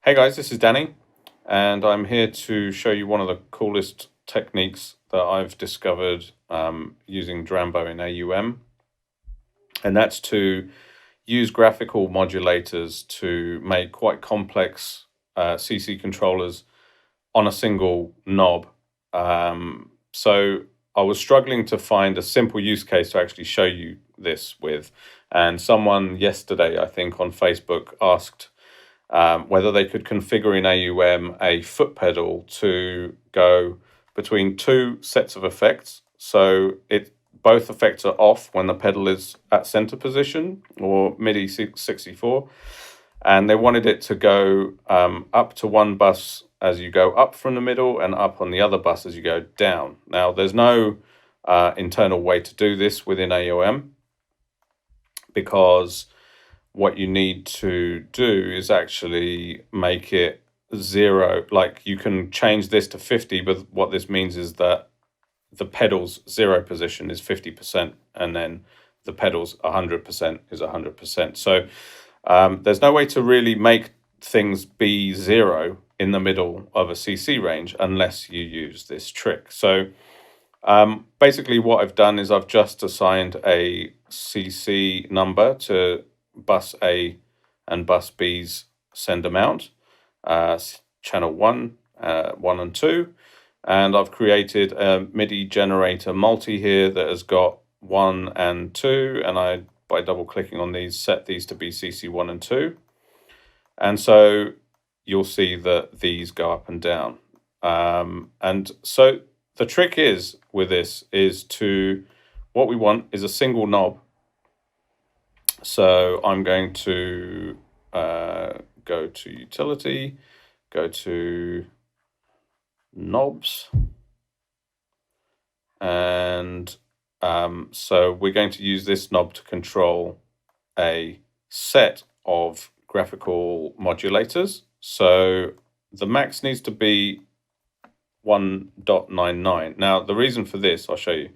Hey guys, this is Danny, and I'm here to show you one of the coolest techniques that I've discovered using Drambo in AUM, and that's to use graphical modulators to make quite complex CC controllers on a single knob. So I was struggling to find a simple use case to actually show you this with, and someone yesterday, I think on Facebook, asked whether they could configure in AUM a foot pedal to go between two sets of effects. So both effects are off when the pedal is at center position or MIDI 64. And they wanted it to go up to one bus as you go up from the middle and up on the other bus as you go down. Now, there's no internal way to do this within AUM because what you need to do is actually make it 0. Like you can change this to 50, but what this means is that the pedal's 0 position is 50%, and then the pedal's 100% is 100%. So there's no way to really make things be 0 in the middle of a CC range unless you use this trick. So basically what I've done is I've just assigned a CC number to bus A and bus B's sender mount, channel 1, 1 and 2. And I've created a MIDI generator multi here that has got 1 and 2. And I, by double clicking on these, set these to be CC 1 and 2. And so you'll see that these go up and down. And so the trick is with this is what we want is a single knob. So I'm going to go to utility, go to knobs, and so we're going to use this knob to control a set of graphical modulators. So the max needs to be 1.99. Now, the reason for this, I'll show you.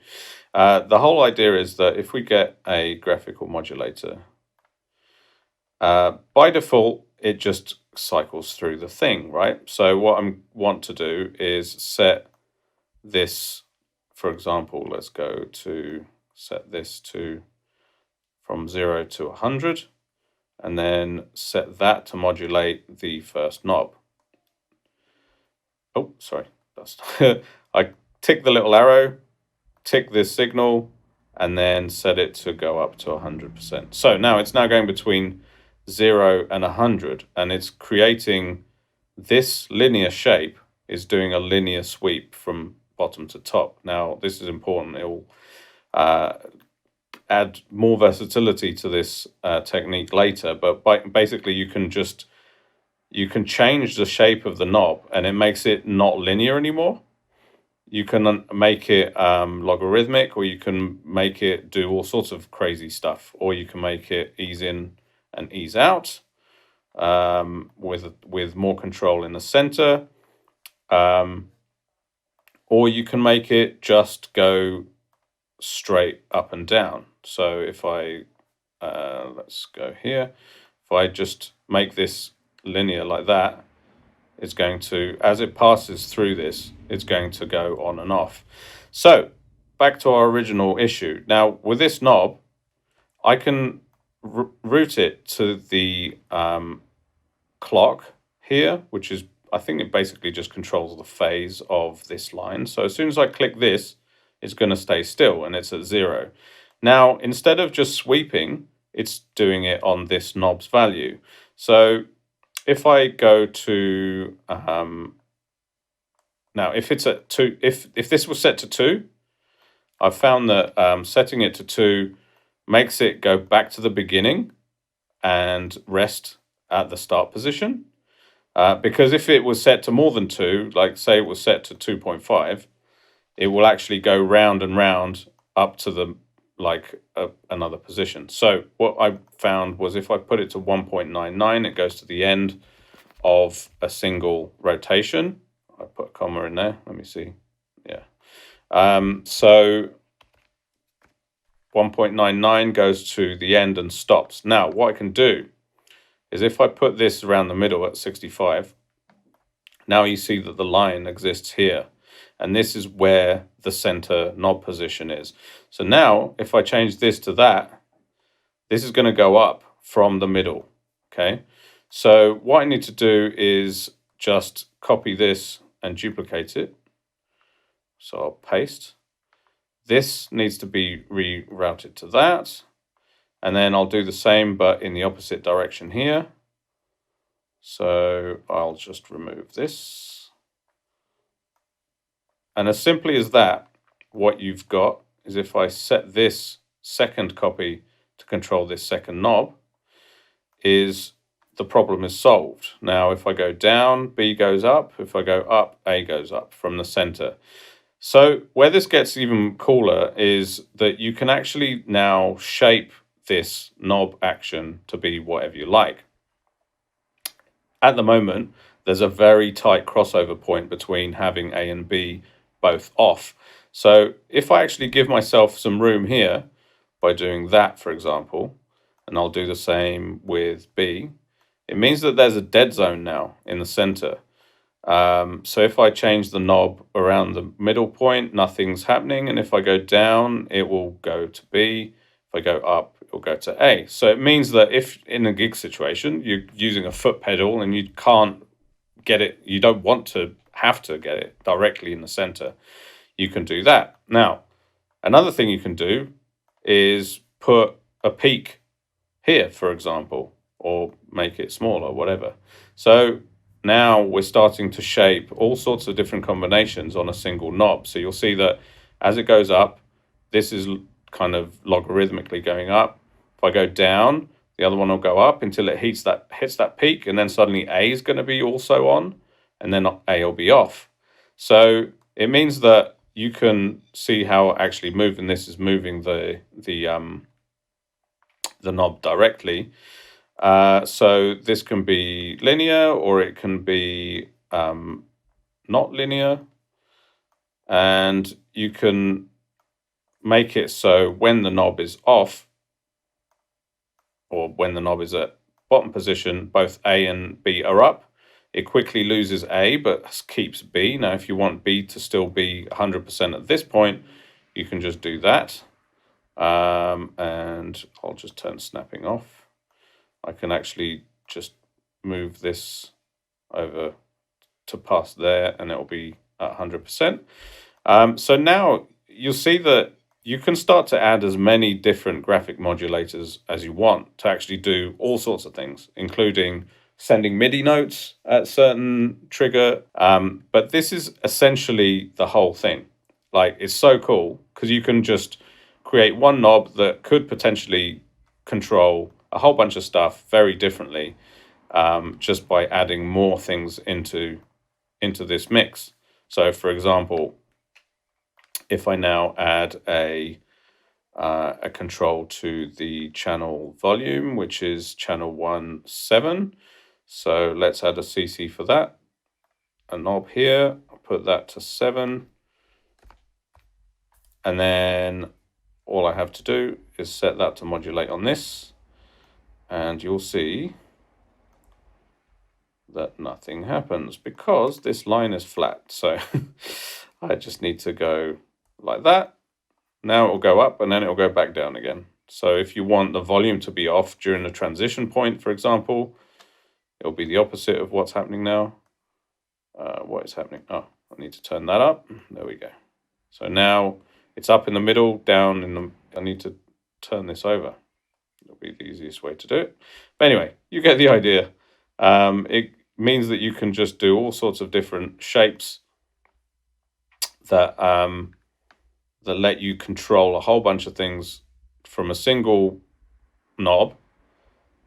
The whole idea is that if we get a graphical modulator, by default, it just cycles through the thing, right? So what I want to do is set this, for example, let's go to set this to from 0 to 100, and then set that to modulate the first knob. Oh, sorry. I tick the little arrow, tick this signal, and then set it to go up to 100%. So now it's now going between 0 and 100, and it's creating this linear shape is doing a linear sweep from bottom to top. Now, this is important. It will add more versatility to this technique later, but basically you can change the shape of the knob and it makes it not linear anymore. You can make it logarithmic, or you can make it do all sorts of crazy stuff, or you can make it ease in and ease out with more control in the center, or you can make it just go straight up and down. So if I let's go here, if I just make this linear like that, it's going to, as it passes through this, it's going to go on and off. So back to our original issue. Now with this knob, I can route it to the clock here, which is, I think it basically just controls the phase of this line. So as soon as I click this, it's going to stay still and it's at 0. Now, instead of just sweeping, it's doing it on this knob's value. So if I go to now, if it's at 2, if this was set to 2, I've found that setting it to 2 makes it go back to the beginning and rest at the start position. Because if it was set to more than 2, like say it was set to 2.5, it will actually go round and round up to the another position. So what I found was if I put it to 1.99, it goes to the end of a single rotation. I put a comma in there. Let me see. Yeah. So 1.99 goes to the end and stops. Now, what I can do is if I put this around the middle at 65, now you see that the line exists here. And this is where the center knob position is. So now if I change this to that, this is going to go up from the middle. Okay. So what I need to do is just copy this and duplicate it. So I'll paste. This needs to be rerouted to that. And then I'll do the same, but in the opposite direction here. So I'll just remove this. And as simply as that, what you've got is if I set this second copy to control this second knob, is the problem is solved. Now, if I go down, B goes up. If I go up, A goes up from the center. So where this gets even cooler is that you can actually now shape this knob action to be whatever you like. At the moment, there's a very tight crossover point between having A and B both off. So if I actually give myself some room here by doing that, for example, and I'll do the same with B, it means that there's a dead zone now in the center. So if I change the knob around the middle point, nothing's happening. And if I go down, it will go to B. If I go up, it will go to A. So it means that if in a gig situation, you're using a foot pedal and you can't get it, you don't want to have to get it directly in the center, you can do that. Now, another thing you can do is put a peak here, for example, or make it smaller, whatever. So now we're starting to shape all sorts of different combinations on a single knob. So you'll see that as it goes up, this is kind of logarithmically going up. If I go down, the other one will go up until it hits that peak, and then suddenly A is going to be also on, and then A will be off. So it means that you can see how actually moving this is moving the knob directly. So this can be linear, or it can be not linear, and you can make it so when the knob is off, or when the knob is at bottom position, both A and B are up. It quickly loses A but keeps B. Now if you want B to still be 100% at this point, you can just do that. And I'll just turn snapping off. I can actually just move this over to past there, and it will be at 100%. So now you'll see that you can start to add as many different graphic modulators as you want to actually do all sorts of things, including sending MIDI notes at certain trigger. But this is essentially the whole thing. Like, it's so cool because you can just create one knob that could potentially control a whole bunch of stuff very differently, just by adding more things into this mix. So for example, if I now add a control to the channel volume, which is channel 1.7. So let's add a CC for that. A knob here, I'll put that to 7. And then all I have to do is set that to modulate on this. And you'll see that nothing happens because this line is flat. So I just need to go like that. Now it will go up and then it will go back down again. So if you want the volume to be off during the transition point, for example, it'll be the opposite of what's happening now. What is happening? Oh, I need to turn that up. There we go. So now it's up in the middle, down in the... I need to turn this over. It'll be the easiest way to do it. But anyway, you get the idea. It means that you can just do all sorts of different shapes that that let you control a whole bunch of things from a single knob.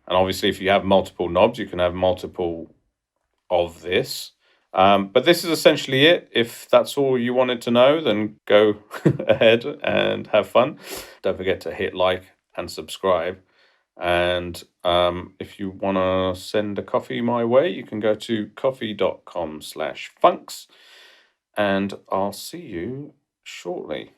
And obviously, if you have multiple knobs, you can have multiple of this. But this is essentially it. If that's all you wanted to know, then go ahead and have fun. Don't forget to hit like and subscribe. And if you want to send a coffee my way, you can go to ko-fi.com/funks. And I'll see you shortly.